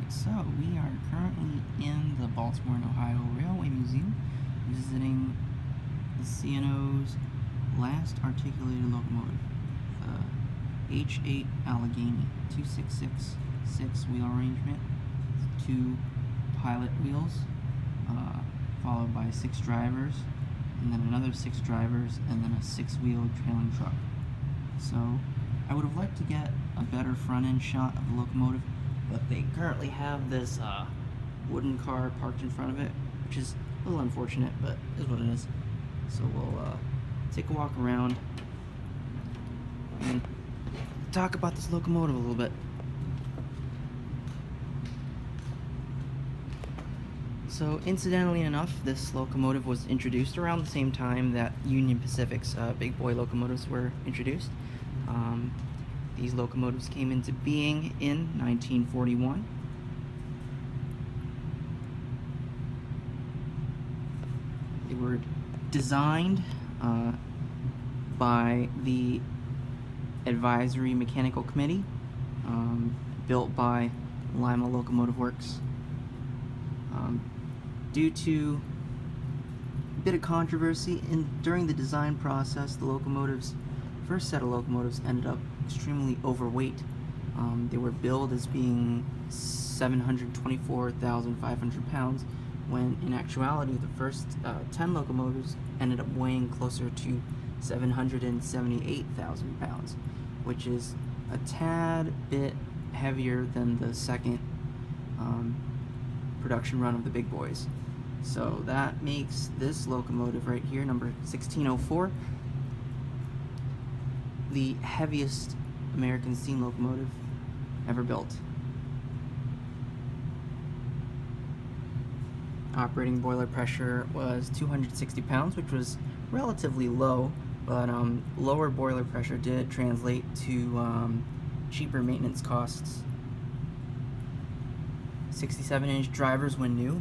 So we are currently in the Baltimore and Ohio Railway Museum visiting the C&O's last articulated locomotive, the H-8 Allegheny 2666 wheel arrangement, 2 pilot wheels, followed by 6 drivers, and then another 6 drivers, and then a 6-wheel trailing truck. So I would have liked to get a better front-end shot of the locomotive, but they currently have this wooden car parked in front of it, which is a little unfortunate, but is what it is. So we'll take a walk around and talk about this locomotive a little bit. So incidentally enough, this locomotive was introduced around the same time that Union Pacific's big boy locomotives were introduced. These locomotives came into being in 1941. They were designed by the Advisory Mechanical Committee, built by Lima Locomotive Works. Due to a bit of controversy during the design process, the first set of locomotives ended up extremely overweight. They were billed as being 724,500 pounds, when in actuality the first 10 locomotives ended up weighing closer to 778,000 pounds, which is a tad bit heavier than the second production run of the big boys. So that makes this locomotive right here, number 1604, the heaviest American steam locomotive ever built. Operating boiler pressure was 260 pounds, which was relatively low, but lower boiler pressure did translate to cheaper maintenance costs. 67-inch drivers when new,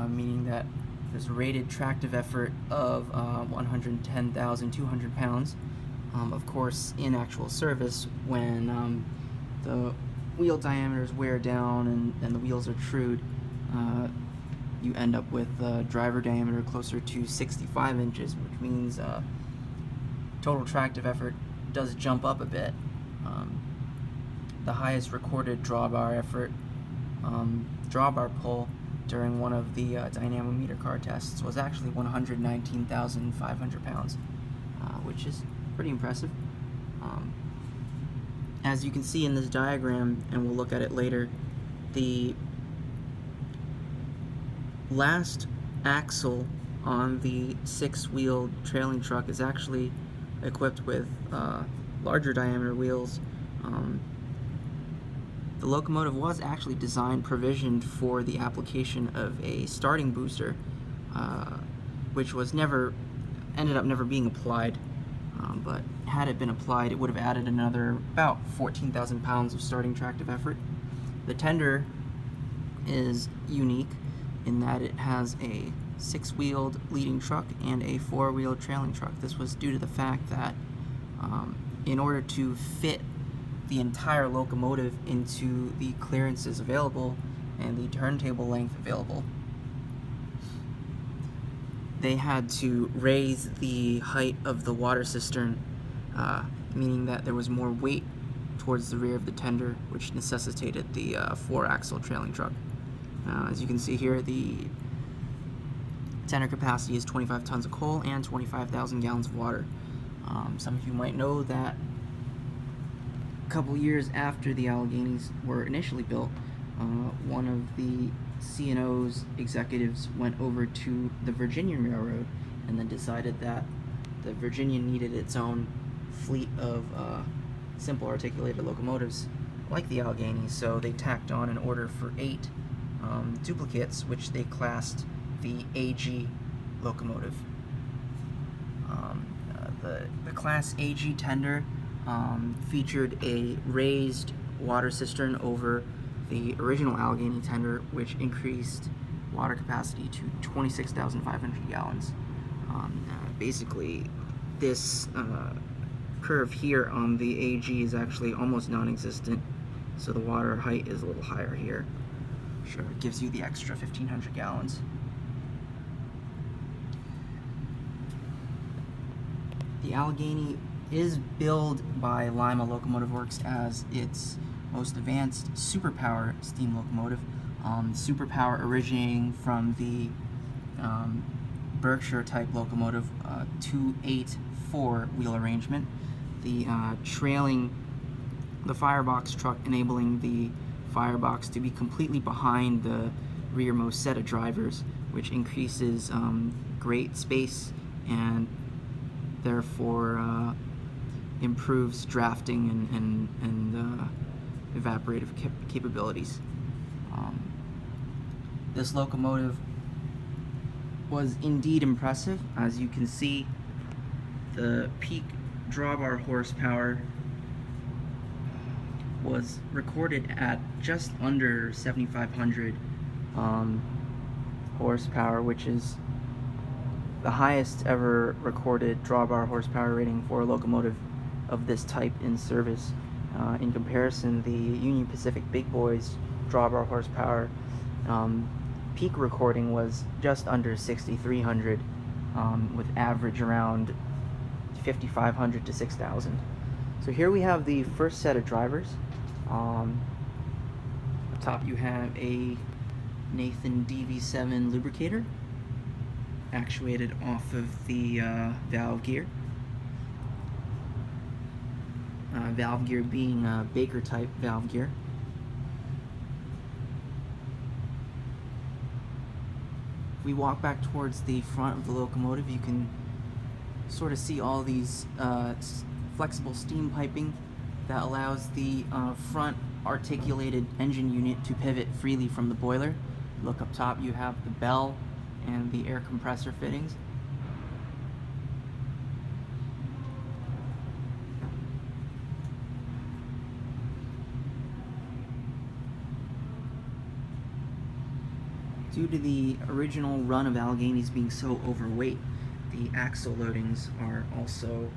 meaning that there's a rated tractive effort of 110,200 pounds. Of course, in actual service, when the wheel diameters wear down and the wheels are trued, you end up with a driver diameter closer to 65 inches, which means total tractive effort does jump up a bit. The highest recorded drawbar pull during one of the dynamometer car tests was actually 119,500 pounds, which is pretty impressive. As you can see in this diagram, and we'll look at it later, the last axle on the 6-wheel trailing truck is actually equipped with larger diameter wheels. The locomotive was actually provisioned for the application of a starting booster, which was ended up never being applied. But had it been applied, it would have added another about 14,000 pounds of starting tractive effort. The tender is unique in that it has a 6-wheeled leading truck and a 4-wheeled trailing truck. This was due to the fact that in order to fit the entire locomotive into the clearances available and the turntable length available, they had to raise the height of the water cistern, meaning that there was more weight towards the rear of the tender, which necessitated the 4-axle trailing truck. As you can see here, the tender capacity is 25 tons of coal and 25,000 gallons of water. Some of you might know that a couple years after the Alleghenies were initially built, one of the C&O's executives went over to the Virginian Railroad and then decided that the Virginian needed its own fleet of simple articulated locomotives like the Allegheny, so they tacked on an order for 8 duplicates, which they classed the AG locomotive. The Class AG tender featured a raised water cistern over the original Allegheny tender, which increased water capacity to 26,500 gallons. Basically, this curve here on the AG is actually almost non-existent, so the water height is a little higher here. Sure, it gives you the extra 1,500 gallons. The Allegheny is billed by Lima Locomotive Works as its most advanced superpower steam locomotive. Superpower originating from the Berkshire type locomotive 2-8 4-wheel arrangement. The trailing the Firebox truck, enabling the Firebox to be completely behind the rearmost set of drivers, which increases grate space and therefore improves drafting and evaporative capabilities. This locomotive was indeed impressive. As you can see, the peak drawbar horsepower was recorded at just under 7,500 horsepower, which is the highest ever recorded drawbar horsepower rating for a locomotive of this type in service. In comparison, the Union Pacific Big Boys drawbar horsepower peak recording was just under 6,300, with average around 5,500 to 6,000. So here we have the first set of drivers. Up top you have a Nathan DV7 lubricator actuated off of the valve gear. Valve gear being a Baker type valve gear. If we walk back towards the front of the locomotive, you can sort of see all these flexible steam piping that allows the front articulated engine unit to pivot freely from the boiler. Look up top, you have the bell and the air compressor fittings. Due to the original run of Alleghenies being so overweight, the axle loadings are also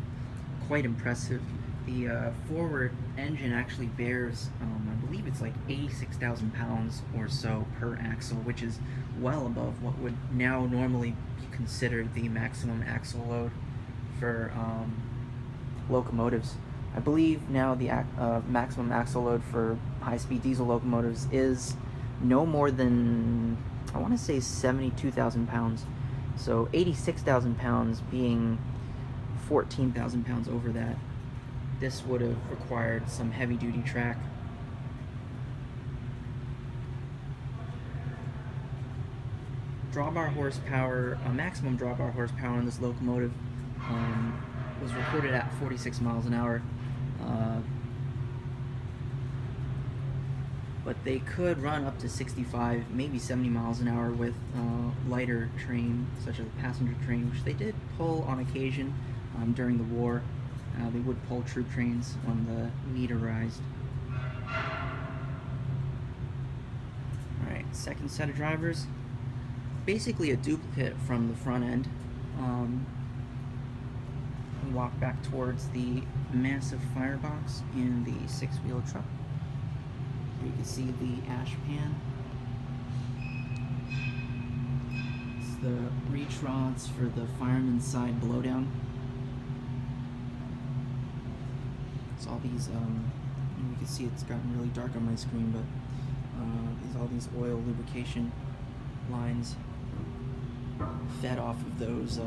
quite impressive. The forward engine actually bears, I believe it's like 86,000 pounds or so per axle, which is well above what would now normally be considered the maximum axle load for locomotives. I believe now the maximum axle load for high-speed diesel locomotives is no more than, I want to say, 72,000 pounds. So 86,000 pounds being 14,000 pounds over that. This would have required some heavy-duty track. Drawbar horsepower, maximum drawbar horsepower on this locomotive was recorded at 46 miles an hour. But they could run up to 65, maybe 70 miles an hour with lighter train, such as a passenger train, which they did pull on occasion during the war. They would pull troop trains when the need arose. Alright, second set of drivers. Basically a duplicate from the front end. We walk back towards the massive Firebox in the six-wheel truck. Here you can see the ash pan. It's the reach rods for the Fireman side blowdown. It's all these, you can see it's gotten really dark on my screen, but all these oil lubrication lines fed off of those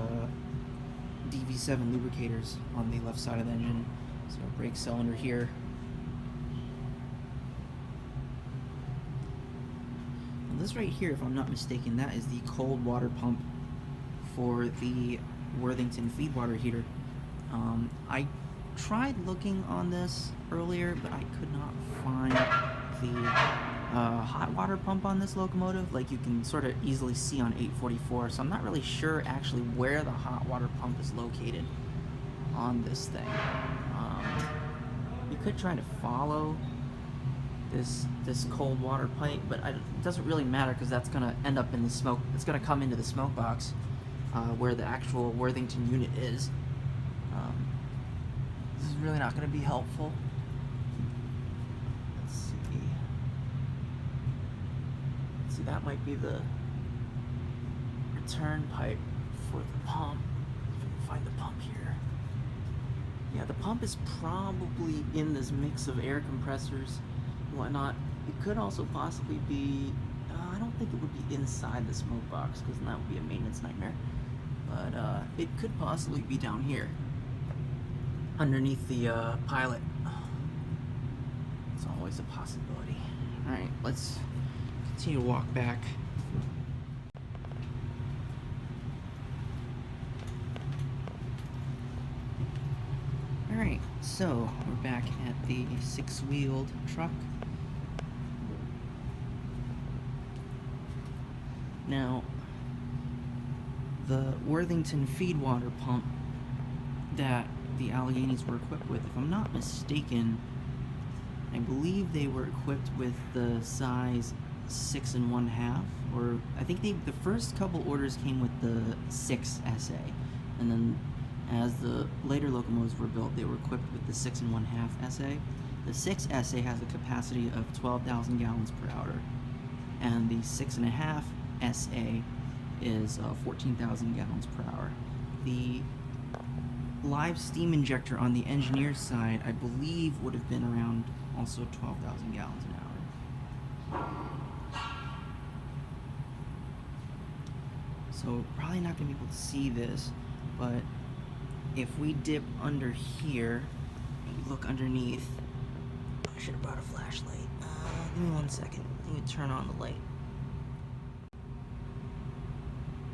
DV7 lubricators on the left side of the engine. So brake cylinder here. And this right here, if I'm not mistaken, that is the cold water pump for the Worthington Feedwater heater. I tried looking on this earlier, but I could not find the hot water pump on this locomotive, like you can sort of easily see on 844, so I'm not really sure actually where the hot water pump is located on this thing. You could try to follow this cold water pipe, but it doesn't really matter because that's going to end up in the smoke. It's going to come into the smoke box where the actual Worthington unit is. This is really not going to be helpful. Let's see. see, that might be the return pipe for the pump. If we can find the pump here. Yeah, the pump is probably in this mix of air compressors and whatnot. It could also possibly be, I don't think it would be inside the smoke box, because then that would be a maintenance nightmare. But it could possibly be down here, underneath the pilot. It's always a possibility. Alright, let's continue to walk back. Alright, so we're back at the six-wheeled truck. Now, the Worthington Feedwater pump that the Alleghenies were equipped with, if I'm not mistaken, I believe they were equipped with the size 6 1/2, or I think the first couple orders came with the 6 SA, and then as the later locomotives were built, they were equipped with the 6 1/2 SA. The 6 SA has a capacity of 12,000 gallons per hour, and the 6 1/2 SA is 14,000 gallons per hour. The live steam injector on the engineer's side, I believe, would have been around also 12,000 gallons an hour. So probably not going to be able to see this, but if we dip under here, and look underneath, I should have brought a flashlight. Give me 1 second. I need to turn on the light.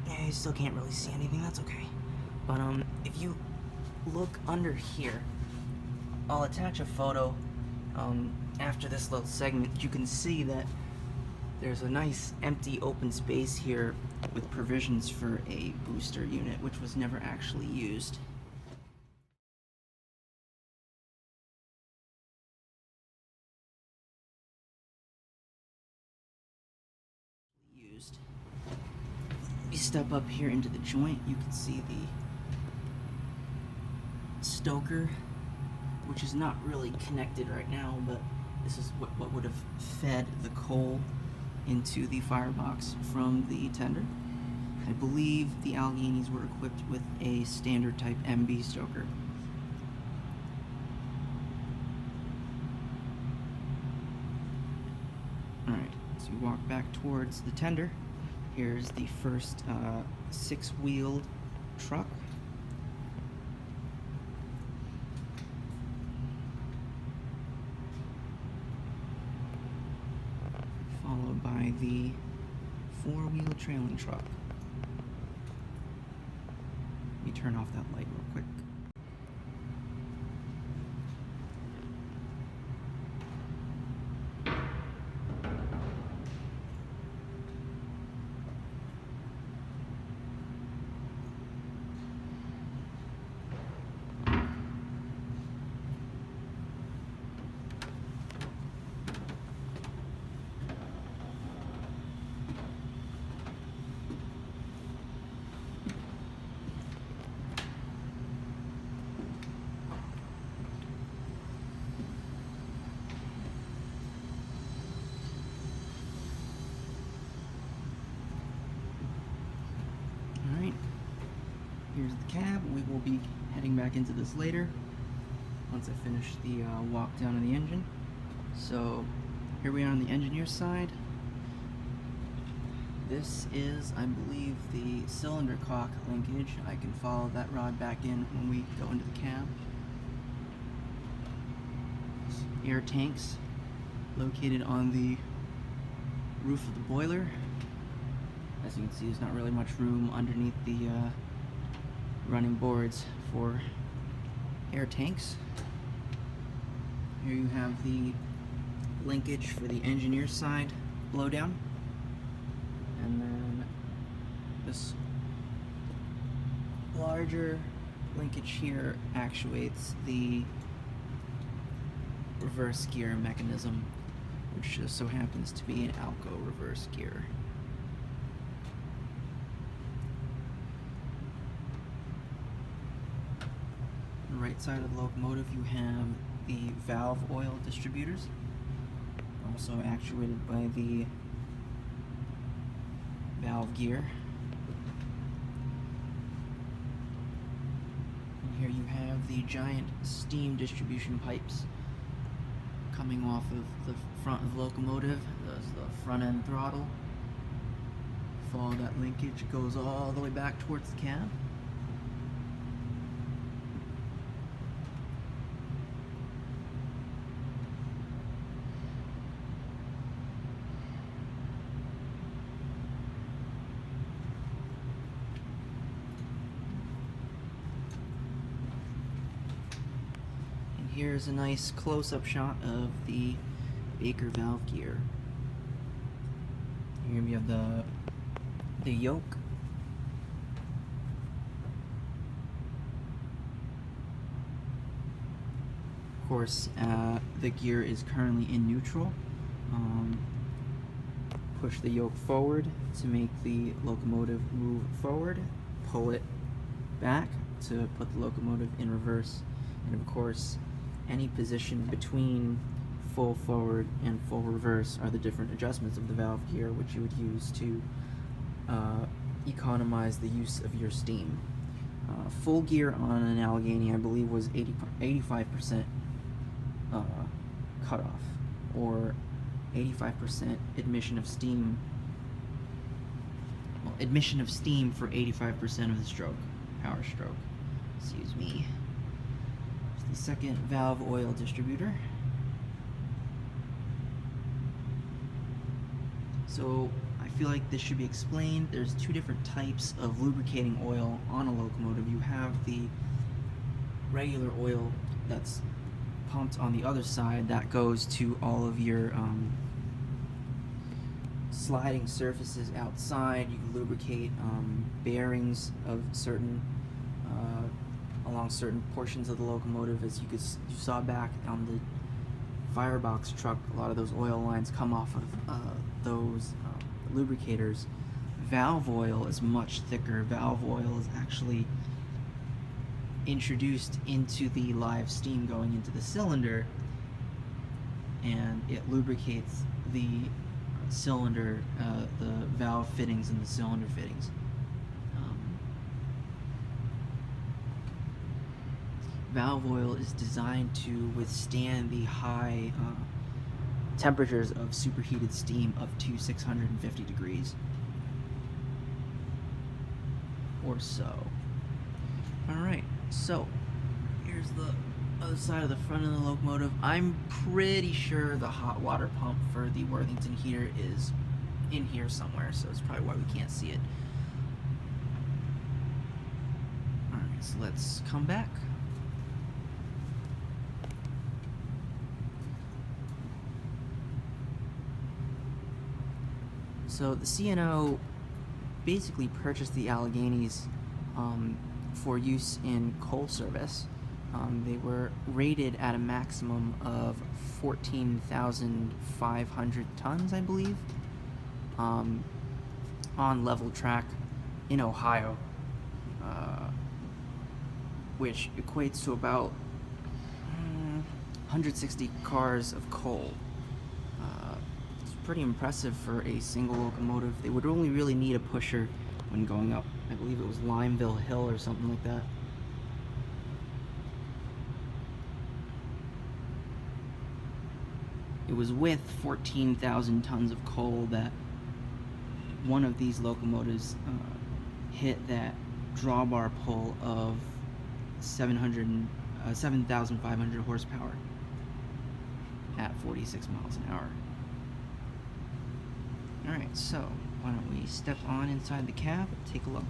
Yeah, you still can't really see anything. That's okay. But if you look under here, I'll attach a photo after this little segment. You can see that there's a nice empty open space here with provisions for a booster unit, which was never actually used. You step up here into the joint, you can see the stoker, which is not really connected right now, but this is what would have fed the coal into the firebox from the tender. I believe the Alleghenies were equipped with a standard type MB stoker. Alright, so we walk back towards the tender. Here's the first six-wheeled truck. Followed by the four-wheel trailing truck. Let me turn off that light real quick. Here's the cab. We will be heading back into this later once I finish the walk down of the engine. So here we are on the engineer's side. This is, I believe, the cylinder cock linkage. I can follow that rod back in when we go into the cab. Air tanks located on the roof of the boiler. As you can see, there's not really much room underneath the running boards for air tanks. Here you have the linkage for the engineer's side blowdown, and then this larger linkage here actuates the reverse gear mechanism, which just so happens to be an Alco reverse gear. On the right side of the locomotive you have the valve oil distributors, also actuated by the valve gear. And here you have the giant steam distribution pipes coming off of the front of the locomotive. There's the front end throttle. Follow that linkage, it goes all the way back towards the cab. And here's a nice close-up shot of the Baker valve gear. Here we have the yoke. Of course, the gear is currently in neutral. Push the yoke forward to make the locomotive move forward. Pull it back to put the locomotive in reverse. And of course, any position between full forward and full reverse are the different adjustments of the valve gear, which you would use to economize the use of your steam. Full gear on an Allegheny, I believe, was 85% cutoff, or 85% admission of steam. Well, admission of steam for 85% of the stroke, power stroke. Excuse me. It's the second valve oil distributor. So I feel like this should be explained. There's two different types of lubricating oil on a locomotive. You have the regular oil that's pumped on the other side that goes to all of your sliding surfaces outside. You can lubricate bearings of certain along certain portions of the locomotive, as you saw back on the Firebox truck. A lot of those oil lines come off of those lubricators. Valve oil is much thicker. Valve oil is actually introduced into the live steam going into the cylinder, and it lubricates the cylinder, the valve fittings and the cylinder fittings. Valve oil is designed to withstand the high temperatures of superheated steam up to 650 degrees or so. Alright, so here's the other side of the front of the locomotive. I'm pretty sure the hot water pump for the Worthington heater is in here somewhere, so that's probably why we can't see it. Alright, so let's come back. So the CNO basically purchased the Alleghenies for use in coal service. They were rated at a maximum of 14,500 tons, I believe, on level track in Ohio, which equates to about 160 cars of coal. Pretty impressive for a single locomotive. They would only really need a pusher when going up, I believe it was Limeville Hill or something like that. It was with 14,000 tons of coal that one of these locomotives hit that drawbar pull of 7,500 horsepower at 46 miles an hour. Alright, so why don't we step on inside the cab and take a look.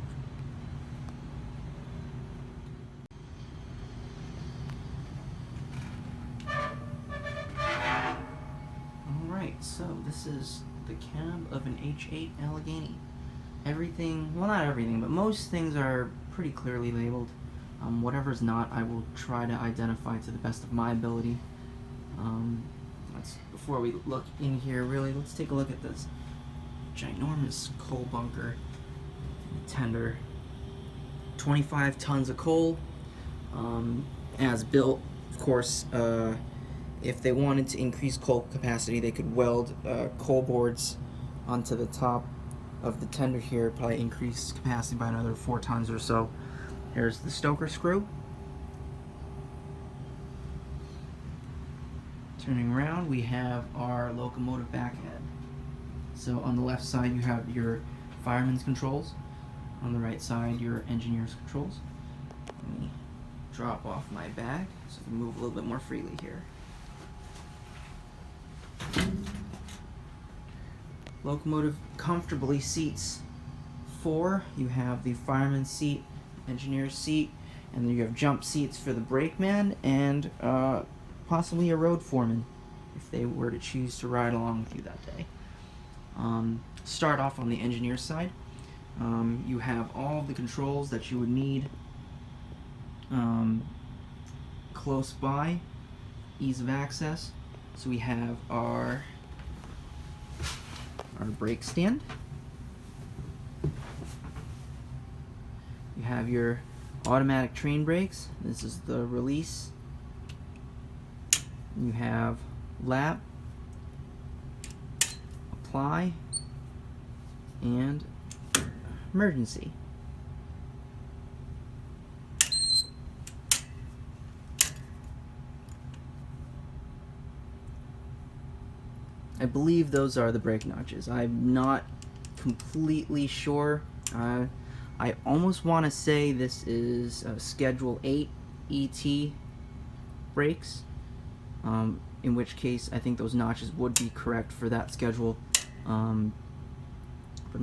Alright, so this is the cab of an H-8 Allegheny. Everything, well, not everything, but most things are pretty clearly labeled. Whatever's not, I will try to identify to the best of my ability. Before we look in here, really, let's take a look at this ginormous coal bunker tender. 25 tons of coal, as built. Of course, if they wanted to increase coal capacity, they could weld coal boards onto the top of the tender here, probably increase capacity by another 4 tons or so. Here's the stoker screw. Turning around, we have our locomotive backhead. So on the left side you have your fireman's controls. On the right side, your engineer's controls. Let me drop off my bag so I can move a little bit more freely here. Locomotive comfortably seats 4. You have the fireman's seat, engineer's seat, and then you have jump seats for the brakeman and possibly a road foreman if they were to choose to ride along with you that day. Start off on the engineer's side. You have all the controls that you would need close by, ease of access. So we have our brake stand. You have your automatic train brakes. This is the release. You have lap, apply, and emergency. I believe those are the brake notches. I'm not completely sure. I almost want to say this is Schedule 8 ET brakes, in which case I think those notches would be correct for that schedule. But I'm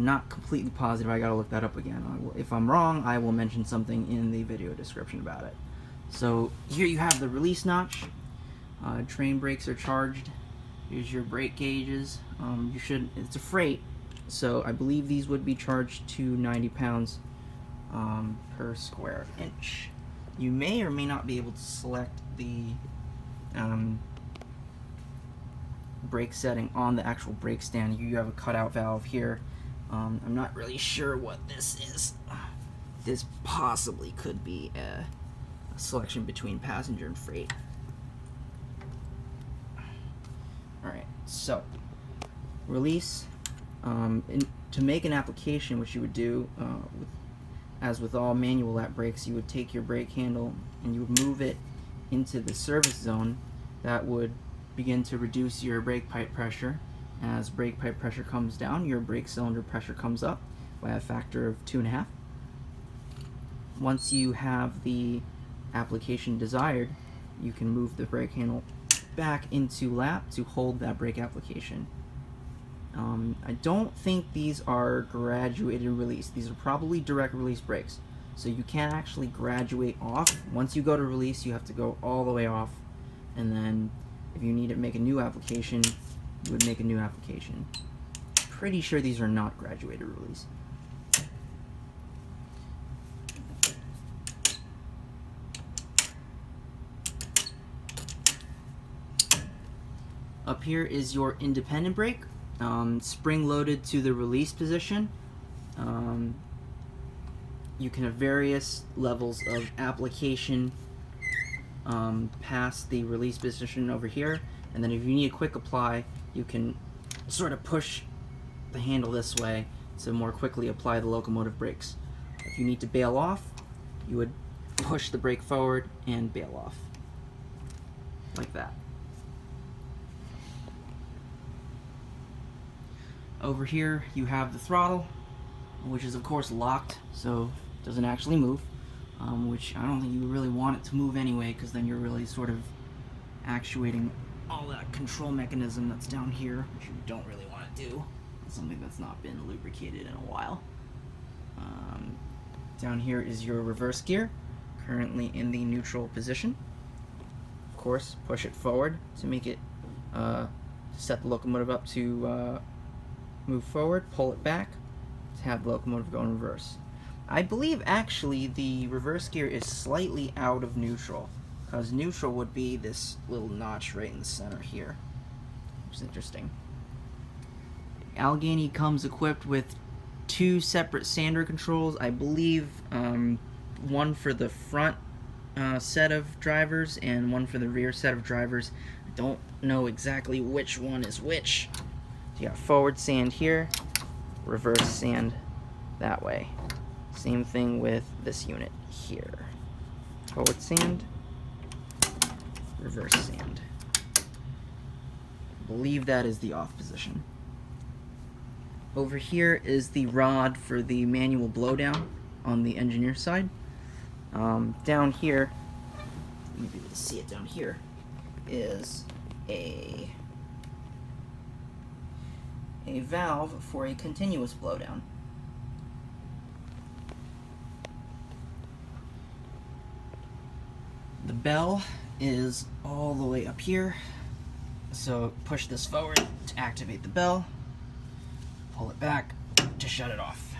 not completely positive. I gotta look that up again. If I'm wrong, I will mention something in the video description about it. So here you have the release notch. Train brakes are charged. Here's your brake gauges. It's a freight, so I believe these would be charged to 90 pounds per square inch. You may or may not be able to select the brake setting on the actual brake stand. You have a cutout valve here. I'm not really sure what this is. This possibly could be a selection between passenger and freight. Alright, so release. To make an application, which you would do, as with all manual lap brakes, you would take your brake handle and you would move it into the service zone. That would begin to reduce your brake pipe pressure. As brake pipe pressure comes down, your brake cylinder pressure comes up by a factor of 2.5. Once you have the application desired, you can move the brake handle back into lap to hold that brake application. I don't think these are graduated release. These are probably direct release brakes. So you can't actually graduate off. Once you go to release, you have to go all the way off. And then if you need to make a new application, you would make a new application. Pretty sure these are not graduated release. Up here is your independent brake, spring loaded to the release position. You can have various levels of application past the release position over here, and then if you need a quick apply, you can sort of push the handle this way to more quickly apply the locomotive brakes. If you need to bail off, you would push the brake forward and bail off, like that. Over here you have the throttle, which is of course locked, so it doesn't actually move, which I don't think you really want it to move anyway, because then you're really sort of actuating all that control mechanism that's down here, which you don't really want to do. It's something that's not been lubricated in a while. Down here is your reverse gear, currently in the neutral position. Of course, push it forward to make it set the locomotive up to move forward, pull it back to have the locomotive go in reverse. I believe actually the reverse gear is slightly out of neutral, because neutral would be this little notch right in the center here, which is interesting. Allegheny comes equipped with 2 separate sander controls. I believe one for the front set of drivers and one for the rear set of drivers. I don't know exactly which one is which. You got forward sand here, reverse sand that way. Same thing with this unit here. Forward sand, reverse sand. I believe that is the off position. Over here is the rod for the manual blowdown on the engineer side. Down here, you can be able to see it down here, is a valve for a continuous blowdown. The bell is all the way up here, so push this forward to activate the bell, pull it back to shut it off.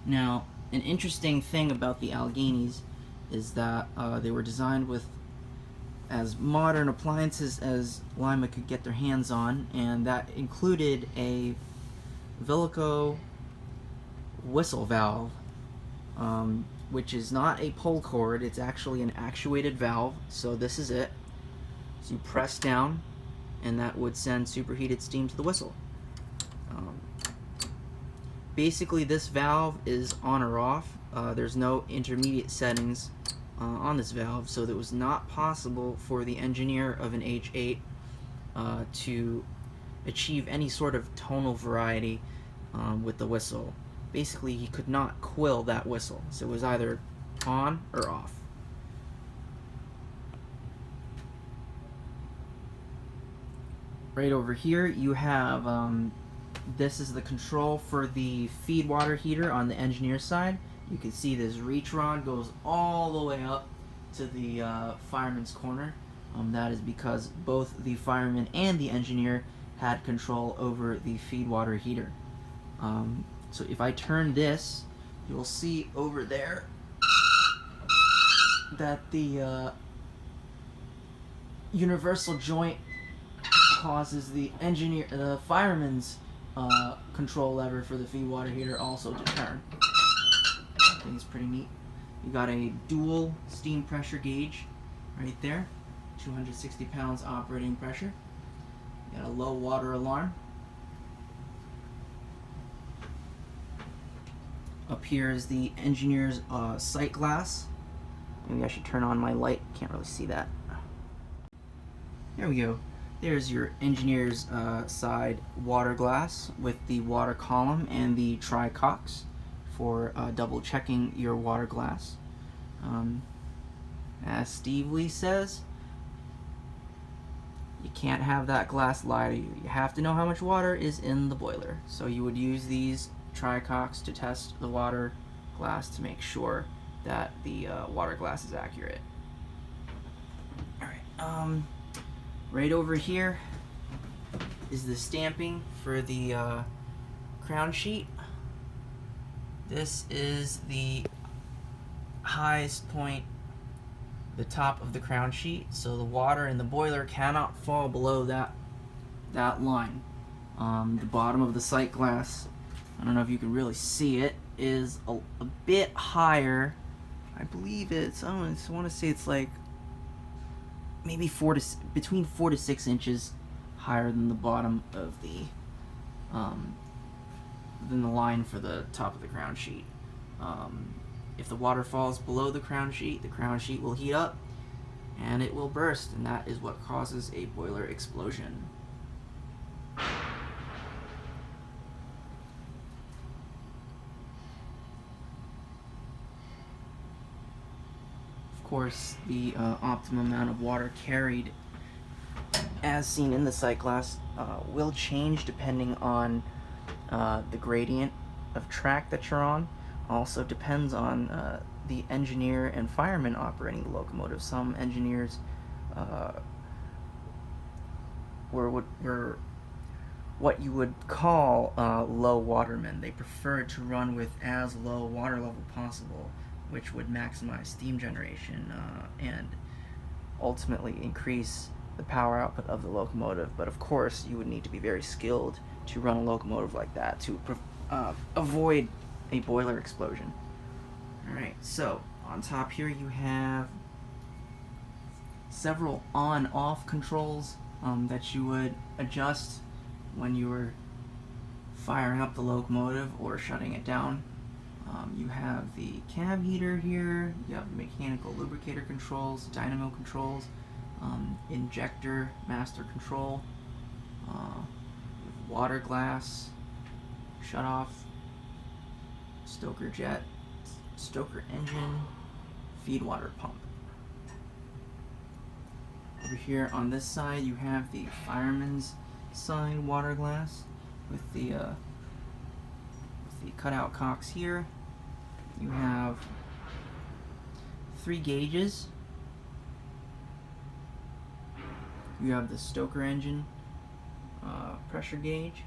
Now, an interesting thing about the Alleghenies is that they were designed with as modern appliances as Lima could get their hands on, and that included a Velico whistle valve, which is not a pull cord, it's actually an actuated valve. So this is it. So you press down, and that would send superheated steam to the whistle. Basically, this valve is on or off. There's no intermediate settings on this valve, so it was not possible for the engineer of an H-8 to achieve any sort of tonal variety with the whistle. Basically, he could not quill that whistle, so it was either on or off. Right over here, you have this is the control for the Feedwater heater on the engineer side. You can see this reach rod goes all the way up to the fireman's corner. That is because both the fireman and the engineer had control over the Feedwater heater. So if I turn this, you'll see over there that the universal joint causes the fireman's control lever for the Feedwater heater also to turn. I think it's pretty neat. You got a dual steam pressure gauge right there, 260 pounds operating pressure. You got a low water alarm. Up here is the engineer's sight glass. Maybe I should turn on my light. Can't really see that. There we go. There's your engineer's side water glass with the water column and the tri-cox for double checking your water glass. As Steve Lee says, you can't have that glass lie to you. You have to know how much water is in the boiler. So you would use these tri-cox to test the water glass to make sure that the water glass is accurate. Alright, right over here is the stamping for the crown sheet. This is the highest point, the top of the crown sheet, so the water in the boiler cannot fall below that line. The bottom of the sight glass, I don't know if you can really see it, is a bit higher. I believe it's, I want to say it's like maybe between 4 to 6 inches higher than the bottom of the than the line for the top of the crown sheet. If the water falls below the crown sheet will heat up and it will burst, and that is what causes a boiler explosion. Of course, the optimum amount of water carried, as seen in the sight glass, will change depending on the gradient of track that you're on. Also depends on the engineer and fireman operating the locomotive. Some engineers were what you would call low watermen. They preferred to run with as low water level possible, which would maximize steam generation and ultimately increase the power output of the locomotive. But of course, you would need to be very skilled to run a locomotive like that to avoid a boiler explosion. Alright, so on top here you have several on-off controls that you would adjust when you were firing up the locomotive or shutting it down. You have the cab heater here, you have mechanical lubricator controls, dynamo controls, injector master control, water glass, shut off, stoker jet, stoker engine, feedwater pump. Over here on this side you have the fireman's side water glass with the cutout cocks here. You have 3 gauges. You have the stoker engine pressure gauge.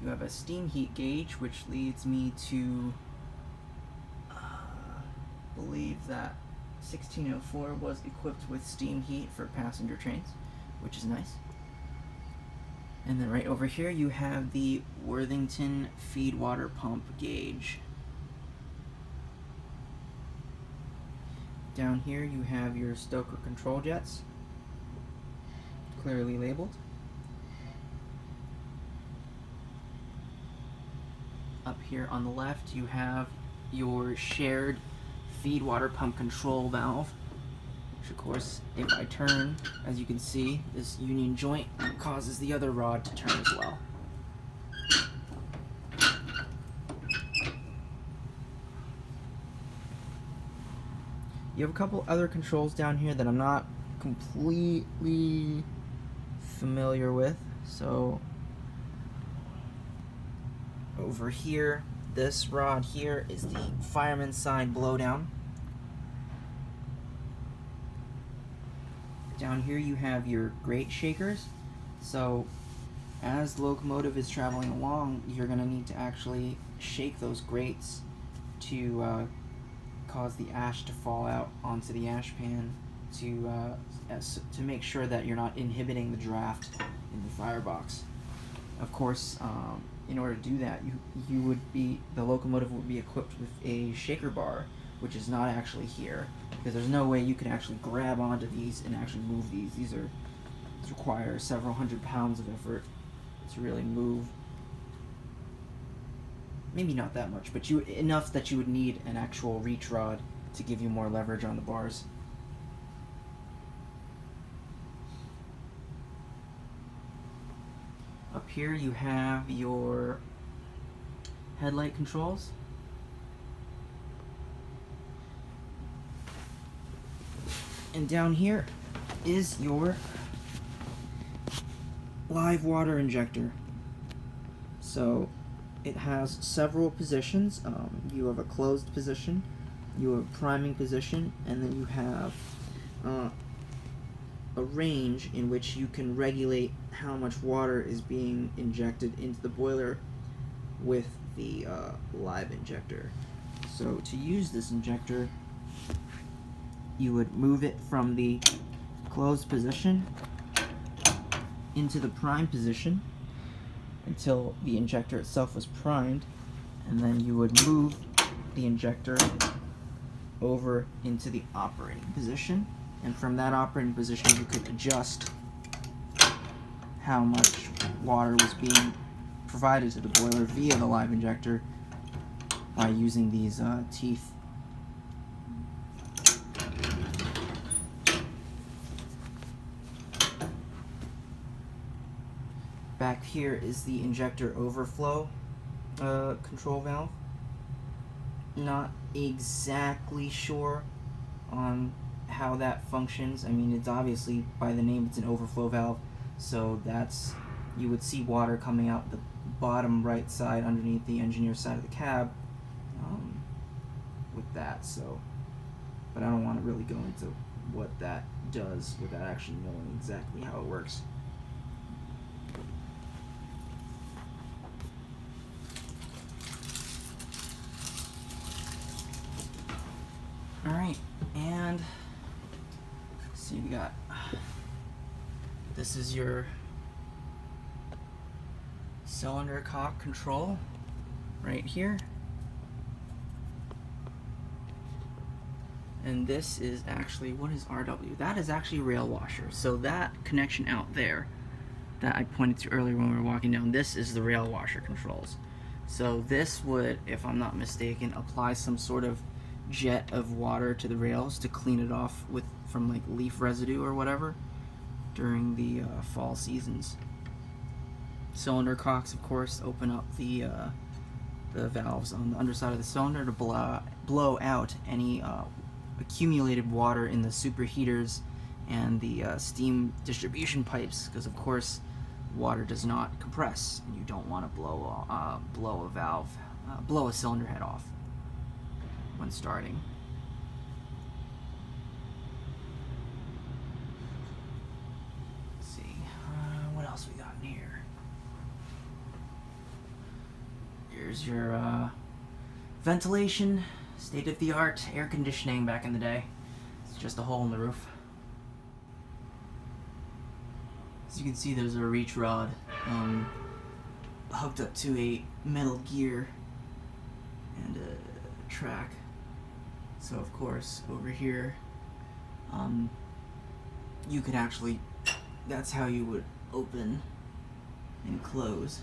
You have a steam heat gauge, which leads me to believe that 1604 was equipped with steam heat for passenger trains, which is nice. And then right over here you have the Worthington Feedwater pump gauge. Down here you have your stoker control jets, clearly labeled. Up here on the left you have your shared feedwater pump control valve, which of course, if I turn, as you can see, this union joint causes the other rod to turn as well. You have a couple other controls down here that I'm not completely familiar with. So over here, this rod here is the fireman side blowdown. Down here you have your grate shakers. So as the locomotive is traveling along, you're going to need to actually shake those grates to cause the ash to fall out onto the ash pan to make sure that you're not inhibiting the draft in the firebox. Of course, in order to do that, the locomotive would be equipped with a shaker bar, which is not actually here, because there's no way you can actually grab onto these and actually move these. These require several hundred pounds of effort to really move. Maybe not that much, but enough that you would need an actual reach rod to give you more leverage on the bars. Up here you have your headlight controls. And down here is your live water injector. So it has several positions. You have a closed position, you have a priming position, and then you have a range in which you can regulate how much water is being injected into the boiler with the live injector. So to use this injector, you would move it from the closed position into the prime position until the injector itself was primed, and then you would move the injector over into the operating position, and from that operating position you could adjust how much water was being provided to the boiler via the live injector by using these teeth. Back here is the injector overflow control valve. Not exactly sure on how that functions. I mean, it's obviously, by the name, it's an overflow valve, so you would see water coming out the bottom right side underneath the engineer's side of the cab with that. So, but I don't want to really go into what that does without actually knowing exactly how it works. Alright, and let's see, we got, this is your cylinder cock control right here. And this is actually, what is RW? That is actually rail washer. So that connection out there that I pointed to earlier when we were walking down, this is the rail washer controls. So this would, if I'm not mistaken, apply some sort of jet of water to the rails to clean it off from like leaf residue or whatever during the fall seasons. Cylinder cocks, of course, open up the valves on the underside of the cylinder to blow out any accumulated water in the superheaters and the steam distribution pipes, because of course water does not compress and you don't want to blow a cylinder head off when starting. Let's see, what else we got in here? Here's your ventilation, state-of-the-art air conditioning back in the day. It's just a hole in the roof. As you can see, there's a reach rod hooked up to a metal gear and a track. So of course, over here, you could actually, that's how you would open and close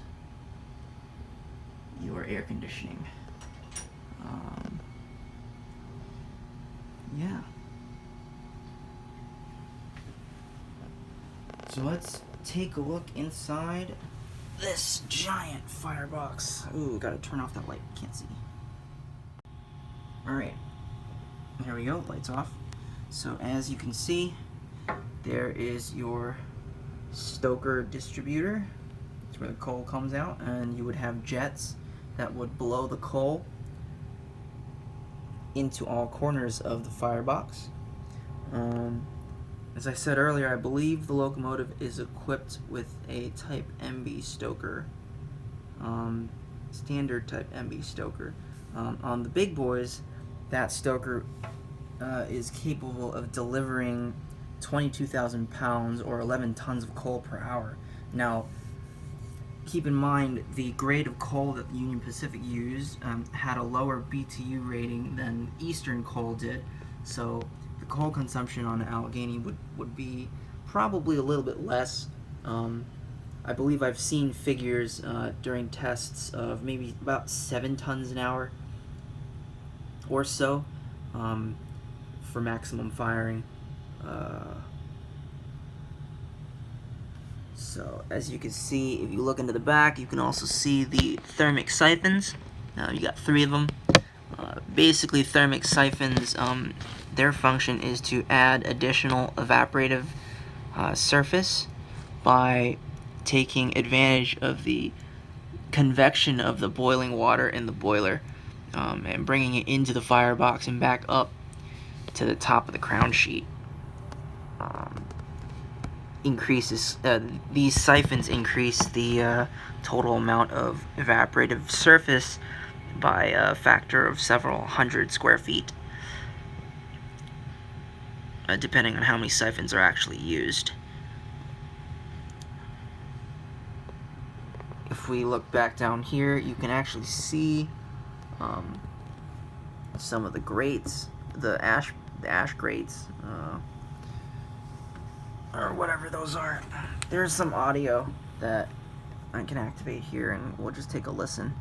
your air conditioning. Yeah. So let's take a look inside this giant firebox. Ooh, gotta turn off that light, can't see. Alright, there we go, lights off. So as you can see, there is your stoker distributor. That's where the coal comes out, and you would have jets that would blow the coal into all corners of the firebox. As I said earlier, I believe the locomotive is equipped with a Type MB stoker, standard Type MB stoker. On the big boys, that stoker is capable of delivering 22,000 pounds or 11 tons of coal per hour. Now, keep in mind, the grade of coal that the Union Pacific used had a lower BTU rating than Eastern coal did, so the coal consumption on Allegheny would be probably a little bit less. I believe I've seen figures during tests of maybe about 7 tons an hour or so for maximum firing. So as you can see, if you look into the back, you can also see the thermic siphons. You got 3 of them. Basically, thermic siphons, their function is to add additional evaporative surface by taking advantage of the convection of the boiling water in the boiler and bringing it into the firebox and back up to the top of the crown sheet. These siphons increase the total amount of evaporative surface by a factor of several hundred square feet, depending on how many siphons are actually used. If we look back down here, you can actually see some of the grates, the ash grates, or whatever those are. There's some audio that I can activate here, and we'll just take a listen.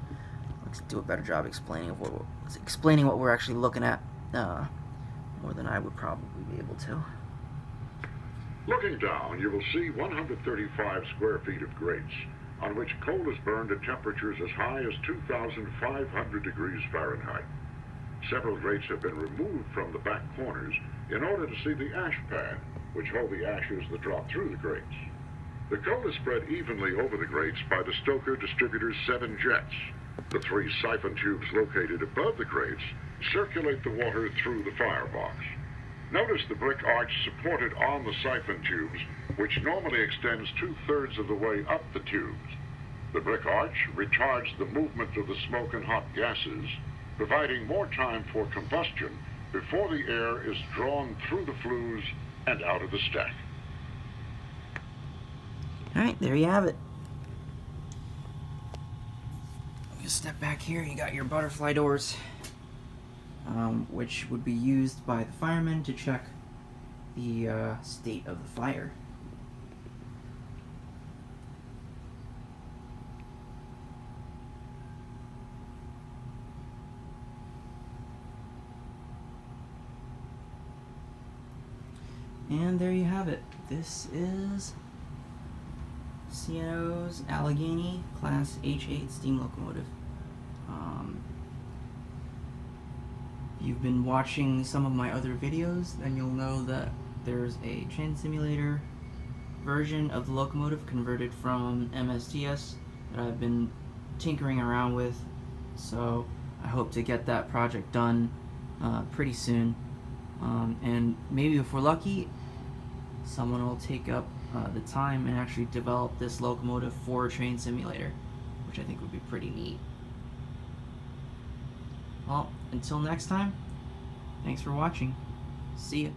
Let's do a better job explaining what we're actually looking at, more than I would probably be able to. Looking down, you will see 135 square feet of grates, on which coal is burned at temperatures as high as 2,500 degrees Fahrenheit. Several grates have been removed from the back corners in order to see the ash pad, which hold the ashes that drop through the grates. The coal is spread evenly over the grates by the stoker distributor's 7 jets. The 3 siphon tubes located above the grates circulate the water through the firebox. Notice the brick arch supported on the siphon tubes, which normally extends 2/3 of the way up the tubes. The brick arch retards the movement of the smoke and hot gases, providing more time for combustion before the air is drawn through the flues and out of the stack. Alright, there you have it. Just step back here, you got your butterfly doors, which would be used by the firemen to check the state of the fire. And there you have it. This is C&O's Allegheny Class H-8 steam locomotive. If you've been watching some of my other videos, then you'll know that there's a train simulator version of the locomotive converted from MSTS that I've been tinkering around with, so I hope to get that project done pretty soon, and maybe if we're lucky, someone will take up the time and actually develop this locomotive for a train simulator, which I think would be pretty neat. Well, until next time, thanks for watching. See ya.